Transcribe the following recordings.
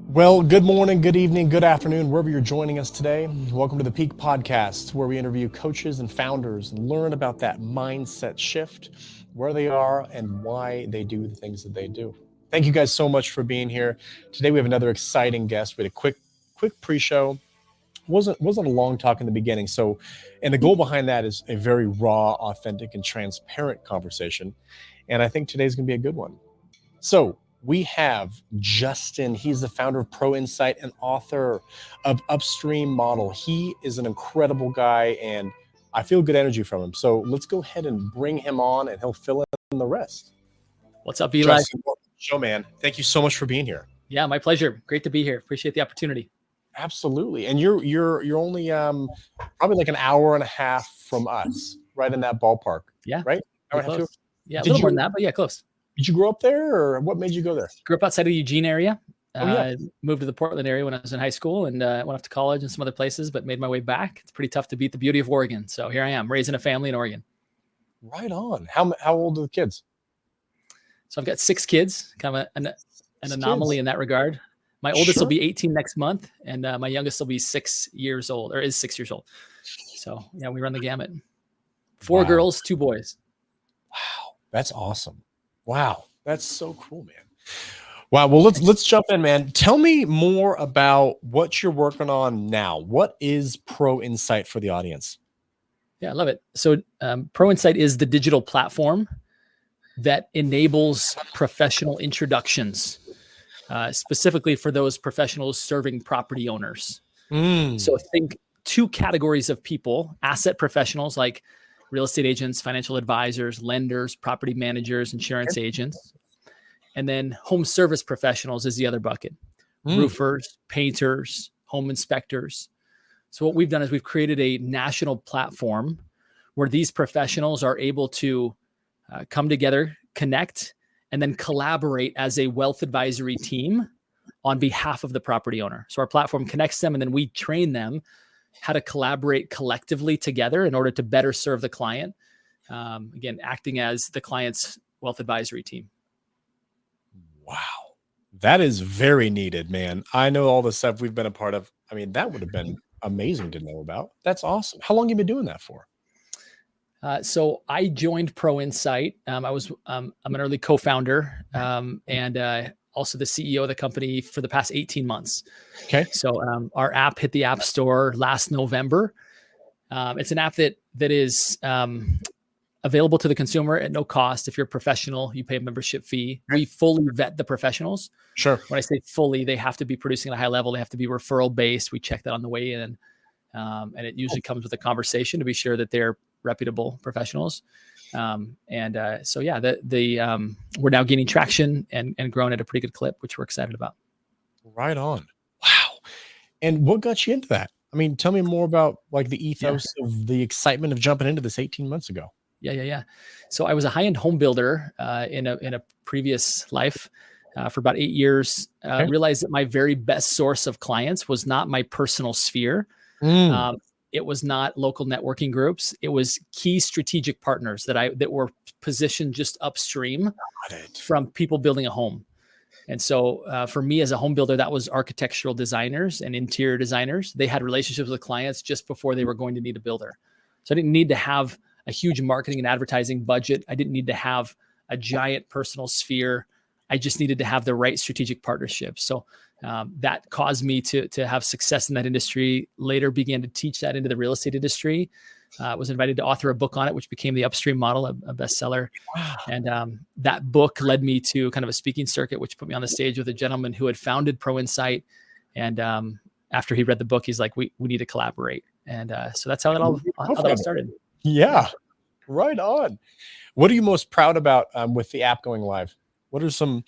Well, good morning, good evening, good afternoon, wherever you're joining us today. Welcome to the Peak Podcast, where we interview coaches and founders and learn about that mindset shift, where they are and why they do the things that they do. Thank you guys so much for being here. Today we have another exciting guest. We had a quick pre-show. Wasn't a long talk in the beginning. So, and the goal behind that is a very raw, authentic, and transparent conversation. And I think today's gonna be a good one. So we have Justin. He's the founder of Pro Insight and author of Upstream Model. He is an incredible guy, and I feel good energy from him. So let's go ahead and bring him on, and he'll fill in the rest. What's up, Eli? Justin, show man. Thank you so much for being here. Yeah, my pleasure. Great to be here. Appreciate the opportunity. Absolutely. And you're only probably like an hour and a half from us, right in that ballpark. Yeah. Right? Hour and a half, Close. Yeah, a little more than that, but yeah, close. Did you grow up there, or what made you go there? Grew up outside of the Eugene area. Yeah. Moved to the Portland area when I was in high school, and went off to college and some other places, but made my way back. It's pretty tough to beat the beauty of Oregon. So here I am, raising a family in Oregon. Right on. How old are the kids? So I've got 6 kids, kind of an anomaly in that regard. My oldest will be 18 next month, and my youngest will be 6 years old, or is 6 years old. So yeah, we run the gamut. 4 girls, 2 boys. Wow, that's awesome. Wow, that's so cool, man. Wow, well, let's jump in, man. Tell me more about what you're working on now. What is Pro Insight for the audience? Yeah, I love it. So Pro Insight is the digital platform that enables professional introductions, specifically for those professionals serving property owners. So think 2 categories of people: asset professionals like real estate agents, financial advisors, lenders, property managers, insurance agents. And then home service professionals is the other bucket: roofers, painters, home inspectors. So what we've done is we've created a national platform where these professionals are able to come together, connect, and then collaborate as a wealth advisory team on behalf of the property owner. So our platform connects them, and then we train them how to collaborate collectively together in order to better serve the client. Again, acting as the client's wealth advisory team. Wow. That is very needed, man. I know all the stuff we've been a part of. I mean, that would have been amazing to know about. That's awesome. How long have you been doing that for? So I joined Pro Insight. I'm an early co-founder, and also the CEO of the company for the past 18 months. Okay. So our app hit the App Store last November. It's an app that is available to the consumer at no cost. If you're a professional, you pay a membership fee. We fully vet the professionals. Sure. When I say fully, they have to be producing at a high level. They have to be referral based. We check that on the way in. And it usually comes with a conversation to be sure that they're reputable professionals. So yeah, we're now gaining traction and growing at a pretty good clip, which we're excited about. Right on. Wow. And what got you into that? I mean, tell me more about like the ethos of the excitement of jumping into this 18 months ago. Yeah. So I was a high-end home builder in a previous life for about 8 years. Realized that my very best source of clients was not my personal sphere. It was not local networking groups. It was key strategic partners that were positioned just upstream from people building a home. And so for me as a home builder, that was architectural designers and interior designers. They had relationships with clients just before they were going to need a builder. So I didn't need to have a huge marketing and advertising budget. I didn't need to have a giant personal sphere. I just needed to have the right strategic partnerships. So that caused me to have success in that industry. Later began to teach that into the real estate industry. Was invited to author a book on it, which became the Upstream Model, a bestseller. Wow. And that book led me to kind of a speaking circuit, which put me on the stage with a gentleman who had founded Pro Insight. And after he read the book, he's like, we need to collaborate. And so that's how it all started. Yeah, right on. What are you most proud about with the app going live? What are some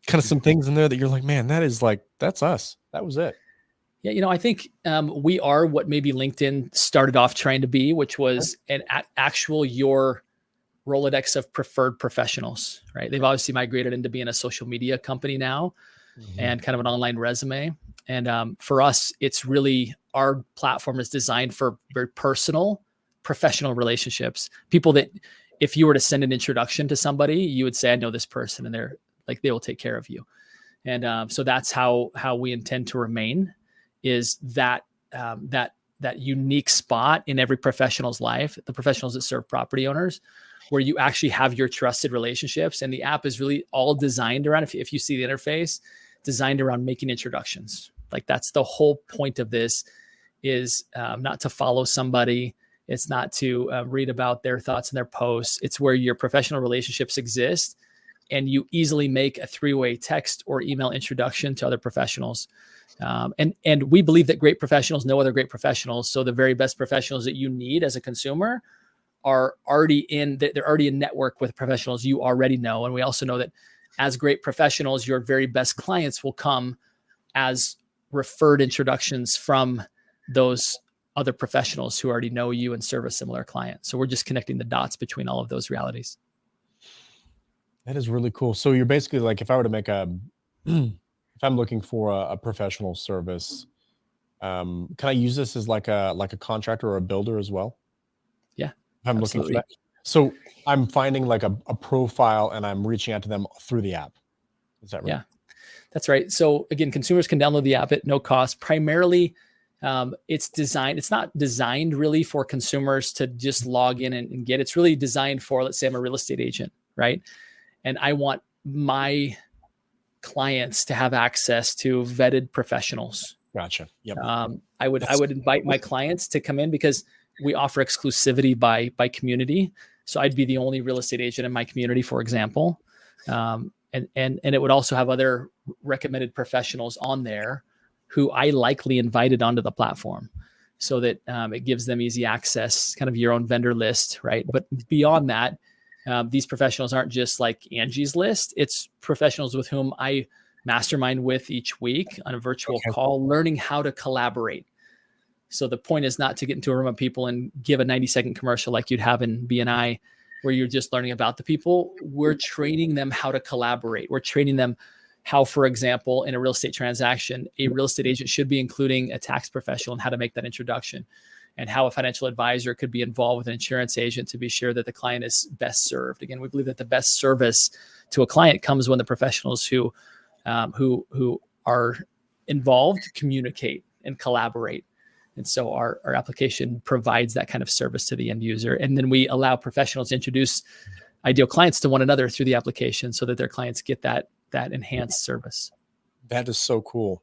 things in there that you're like, man, that's us. That was it. Yeah, I think we are what maybe LinkedIn started off trying to be, which was an actual your Rolodex of preferred professionals, right? They've obviously migrated into being a social media company now and kind of an online resume. And for us, it's really, our platform is designed for very personal, professional relationships, people that if you were to send an introduction to somebody, you would say, I know this person, and they will take care of you. And so that's how we intend to remain, is that unique spot in every professional's life, the professionals that serve property owners, where you actually have your trusted relationships. And the app is really all designed around, if you see the interface, designed around making introductions. Like, that's the whole point of this, is not to follow somebody. It's not to read about their thoughts and their posts. It's where your professional relationships exist, and you easily make a three-way text or email introduction to other professionals. And we believe that great professionals know other great professionals. So the very best professionals that you need as a consumer are they're already in network with professionals you already know. And we also know that as great professionals, your very best clients will come as referred introductions from those other professionals who already know you and serve a similar client. So we're just connecting the dots between all of those realities. That is really cool. So you're basically like, if I were to make if I'm looking for a professional service, can I use this as like a contractor or a builder as well? Yeah, If I'm absolutely. looking for that. So I'm finding like a profile, and I'm reaching out to them through the app. Is that right? Yeah, that's right. So again, consumers can download the app at no cost. Primarily, it's not designed really for consumers to just log in and get. It's really designed for, let's say I'm a real estate agent, right? And I want my clients to have access to vetted professionals. Gotcha. Yep. I would invite my clients to come in, because we offer exclusivity by community. So I'd be the only real estate agent in my community, for example. And it would also have other recommended professionals on there who I likely invited onto the platform, so that it gives them easy access, kind of your own vendor list, right? But beyond that, these professionals aren't just like Angie's List. It's professionals with whom I mastermind with each week on a virtual call, learning how to collaborate. So the point is not to get into a room of people and give a 90-second commercial like you'd have in BNI, where you're just learning about the people. We're training them how to collaborate. We're training them how, for example, in a real estate transaction, a real estate agent should be including a tax professional, and how to make that introduction, and how a financial advisor could be involved with an insurance agent to be sure that the client is best served. Again, we believe that the best service to a client comes when the professionals who are involved communicate and collaborate. And so our application provides that kind of service to the end user. And then we allow professionals to introduce ideal clients to one another through the application, so that their clients get that enhanced service. That is so cool.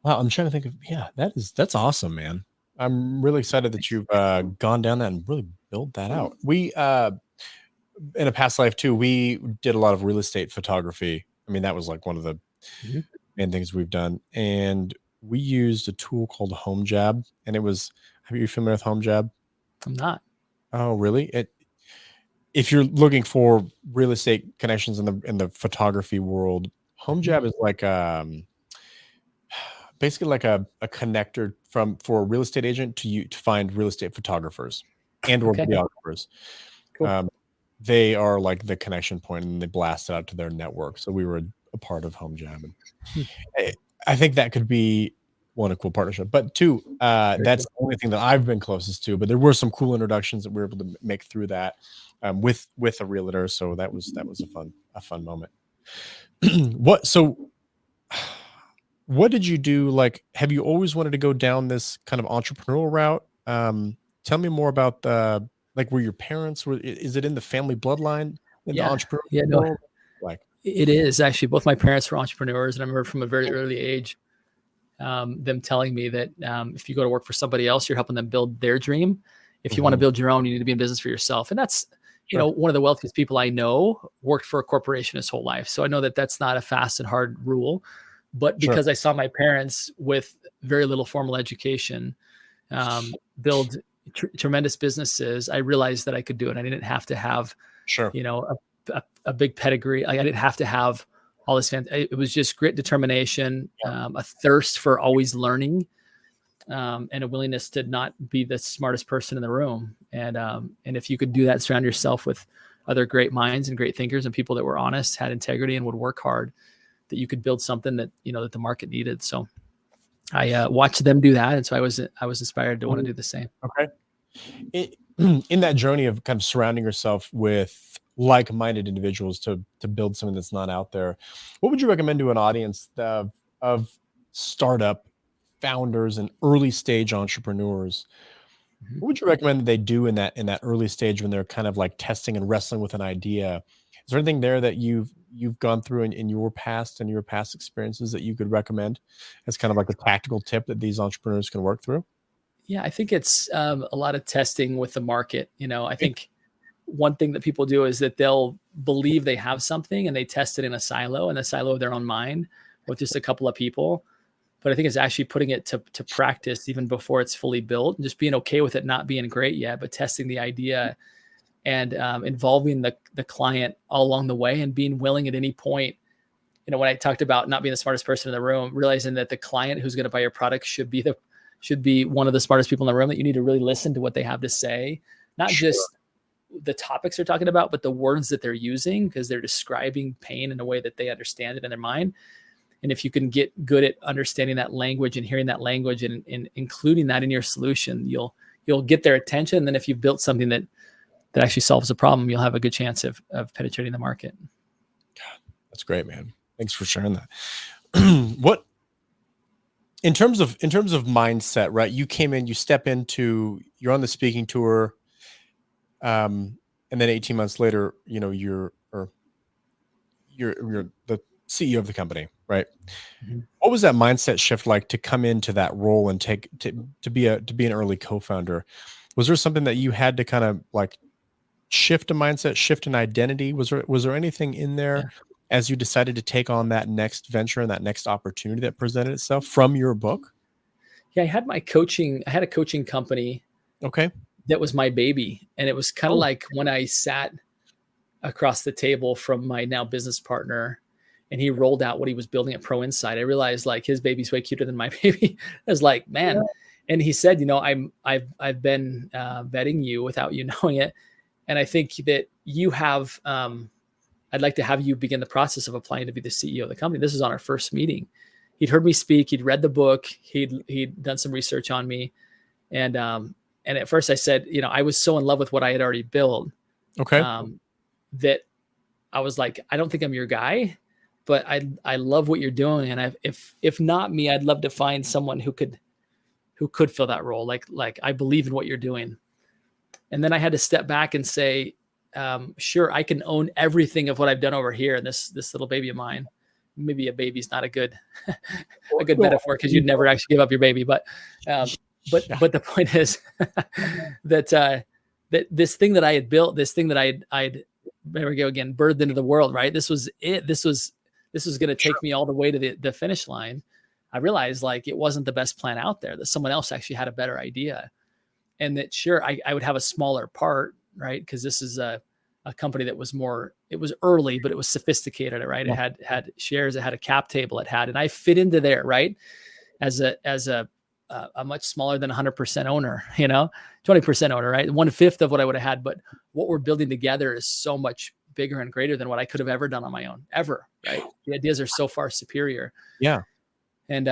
Wow. I'm trying to think of, that's awesome, man. I'm really excited that you've gone down that and really built that out. We, in a past life too, we did a lot of real estate photography. I mean, that was like one of the main things we've done. And we used a tool called Home Jab, and it was, are you familiar with Home Jab? I'm not. Oh, really? If you're looking for real estate connections in the photography world, Home Jab is like basically like a connector for a real estate agent to find real estate photographers and or videographers. Cool. They are like the connection point, and they blast it out to their network. So we were a part of Home Jab, and I think that could be one, a cool partnership, but two, that's the only thing that I've been closest to. But there were some cool introductions that we were able to make through that with a realtor. So that was a fun moment. What did you do? Like, have you always wanted to go down this kind of entrepreneurial route? Tell me more about were your parents, is it in the family bloodline in the entrepreneurial world? Like, it is actually, both my parents were entrepreneurs, and I remember from a very early age, them telling me that if you go to work for somebody else, you're helping them build their dream. If you want to build your own, you need to be in business for yourself. And that's, one of the wealthiest people I know worked for a corporation his whole life. So I know that that's not a fast and hard rule, but because I saw my parents with very little formal education build tremendous businesses, I realized that I could do it. I didn't have to have, a big pedigree. I didn't have to have all this. It was just grit, determination, a thirst for always learning, and a willingness to not be the smartest person in the room. And if you could do that, surround yourself with other great minds and great thinkers and people that were honest, had integrity, and would work hard, that you could build something that, that the market needed. So I watched them do that. And so I was inspired to want to do the same. Okay. in that journey of kind of surrounding yourself with like-minded individuals to build something that's not out there, what would you recommend to an audience of startup founders and early stage entrepreneurs? Mhm. What would you recommend that they do in that early stage when they're kind of like testing and wrestling with an idea? Is there anything there that you've gone through in your past and your past experiences that you could recommend as kind of like a tactical tip that these entrepreneurs can work through? Yeah, I think it's a lot of testing with the market. I Okay. think one thing that people do is that they'll believe they have something and they test it in a silo of their own mind with just a couple of people. But I think it's actually putting it to practice even before it's fully built and just being okay with it not being great yet, but testing the idea and involving the client all along the way and being willing at any point. When I talked about not being the smartest person in the room, realizing that the client who's going to buy your product should be one of the smartest people in the room, that you need to really listen to what they have to say, not Sure. just the topics they're talking about, but the words that they're using, because they're describing pain in a way that they understand it in their mind. And if you can get good at understanding that language and hearing that language and including that in your solution, you'll get their attention. And then if you've built something that actually solves a problem, you'll have a good chance of penetrating the market. That's great, man. Thanks for sharing that. What in terms of mindset, right? You came in, you're on the speaking tour, and then 18 months later, you're the CEO of the company, right? Mhm. What was that mindset shift like to come into that role and to be an early co-founder? Was there something that you had to kind of like shift a mindset, shift an identity? Was there anything in there Yeah. as you decided to take on that next venture and that next opportunity that presented itself from your book? Yeah. I had a coaching company Okay. that was my baby. And it was kind of Oh, like when I sat across the table from my now business partner and he rolled out what he was building at Pro Insight, I realized like his baby's way cuter than my baby. I was like, yeah. man. And he said, I've been vetting you without you knowing it. And I think that I'd like to have you begin the process of applying to be the CEO of the company. This is on our first meeting. He'd heard me speak. He'd read the book. He'd done some research on me. And at first I said, I was so in love with what I had already built, Okay. um, that I was like, I don't think I'm your guy, but I love what you're doing. And if not me, I'd love to find someone who could fill that role. Like I believe in what you're doing. And then I had to step back and say, sure, I can own everything of what I've done over here in this little baby of mine. Maybe a baby's not a good a good No, metaphor because you'd never actually give up your baby, um, but yeah. but the point is that this thing that I had built, this thing that I'd there we go again, birthed into the world, right? This was it. This was going to Sure. take me all the way to the finish line. I realized like it wasn't the best plan out there, that someone else actually had a better idea, and that sure I would have a smaller part, right? Because this is a company that was it was early, but it was sophisticated, right? It Yeah. had shares, it had a cap table, and I fit into there, right? As a much smaller than 100% owner, 20% owner, right? 1/5 of what I would have had. But what we're building together is so much bigger and greater than what I could have ever done on my own, ever, right? The ideas are so far superior. Yeah. And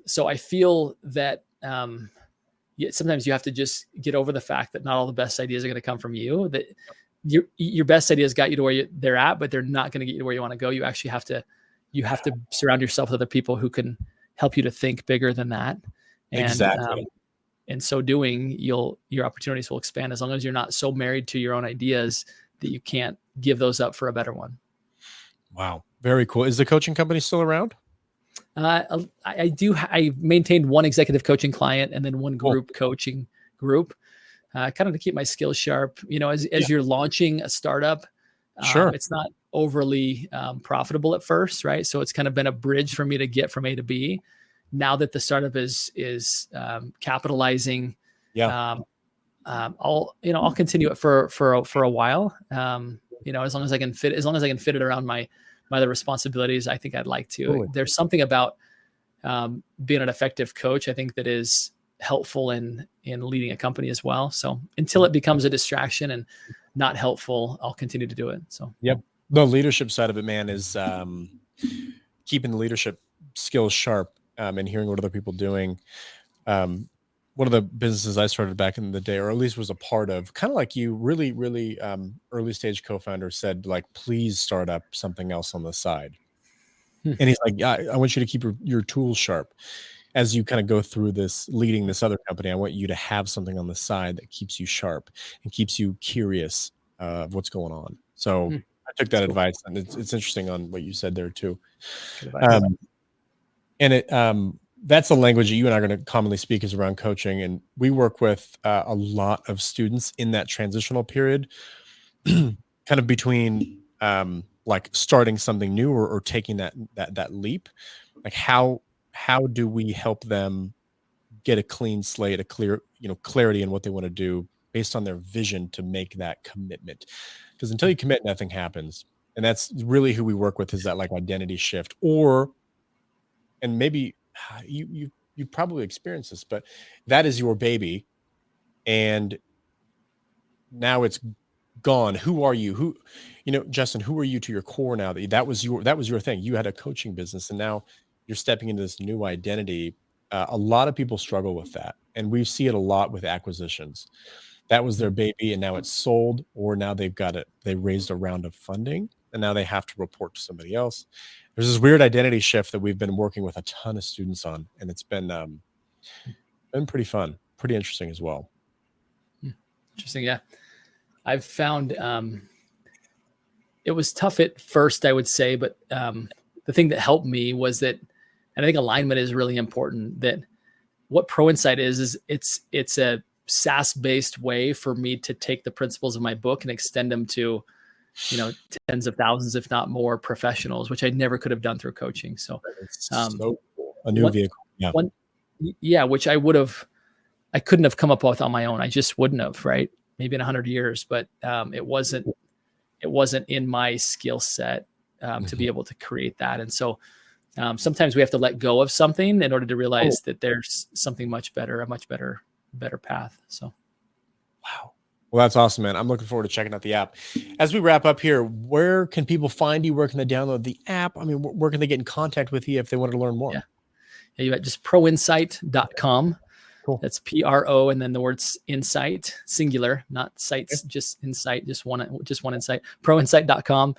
so I feel that sometimes you have to just get over the fact that not all the best ideas are going to come from you. That your best ideas got you to where they're at, but they're not going to get you to where you want to go. You actually have to surround yourself with other people who can help you to think bigger than that. And Exactly. in so doing, your opportunities will expand, as long as you're not so married to your own ideas that you can't give those up for a better one. Wow. Very cool. Is the coaching company still around? I do. I maintained one executive coaching client and then one Cool. group coaching group, kind of to keep my skills sharp. Yeah. As you're launching a startup, Sure. it's not overly profitable at first, right? So it's kind of been a bridge for me to get from A to B. Now that the startup is capitalizing, Yeah. I'll continue it for a while. As long as I can fit it around my other responsibilities, I think I'd like to. Totally. There's something about being an effective coach, I think, that is helpful in leading a company as well. So until it becomes a distraction and not helpful, I'll continue to do it. So Yep. The leadership side of it, man, is keeping the leadership skills sharp, and hearing what other people are doing. one of the businesses I started back in the day, or at least was a part of, kind of like you, really, really early stage co-founder said, like, please start up something else on the side. And he's like, yeah, I want you to keep your tools sharp as you kind of go through this, leading this other company. I want you to have something on the side that keeps you sharp and keeps you curious of what's going on. So I took that advice, and it's interesting on what you said there too. And that's the language that you and I are going to commonly speak, is around coaching. And we work with a lot of students in that transitional period, kind of between like starting something new or taking that leap. Like how do we help them get a clean slate, a clear, clarity in what they want to do based on their vision to make that commitment? Because until you commit, nothing happens. And that's really who we work with, is that like identity shift. And maybe you probably experienced this, but that is your baby, and now it's gone. Who are you? Justin, who are you to your core now? That was your thing. You had a coaching business, and now you're stepping into this new identity. A lot of people struggle with that, and we see it a lot with acquisitions. That was their baby, and now it's sold, or now they've got it. They raised a round of funding, and now they have to report to somebody else. There's this weird identity shift that we've been working with a ton of students on, and it's been pretty fun, pretty interesting as well. Interesting. Yeah. I've found it was tough at first, I would say, but the thing that helped me was that, and I think alignment is really important, that what Pro Insight is it's a SaaS-based way for me to take the principles of my book and extend them to, tens of thousands, if not more, professionals, which I never could have done through coaching. So, so cool. A new vehicle. Yeah. Which I couldn't have come up with on my own. I just wouldn't have, right? Maybe in 100 years, but it wasn't in my skill set to be able to create that. And so sometimes we have to let go of something in order to realize that there's something much better, a much better path. So, wow. Well, that's awesome, man. I'm looking forward to checking out the app. As we wrap up here, where can people find you? Where can they download the app? I mean, where can they get in contact with you if they wanted to learn more? Yeah, you bet. Just proinsight.com. Cool. That's PRO and then the words insight, singular, not sites, just insight, just one insight, proinsight.com.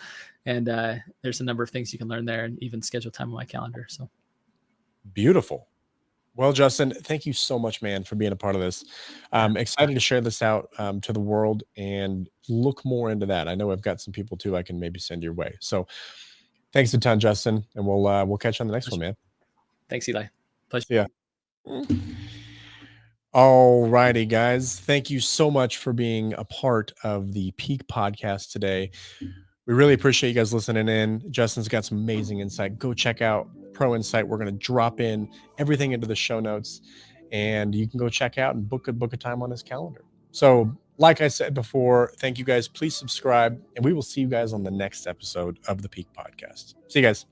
And there's a number of things you can learn there, and even schedule time on my calendar. So beautiful. Well, Justin, thank you so much, man, for being a part of this. I'm excited to share this out to the world and look more into that. I know I've got some people too I can maybe send your way. So thanks a ton, Justin, and we'll catch you on the next one, man. Thanks, Eli. Pleasure. Yeah. All righty, guys. Thank you so much for being a part of the Peak Podcast today. We really appreciate you guys listening in. Justin's got some amazing insight. Go check out Pro Insight. We're going to drop in everything into the show notes, and you can go check out and book a time on his calendar. So, like I said before, thank you guys. Please subscribe, and we will see you guys on the next episode of the Peak Podcast. See you guys.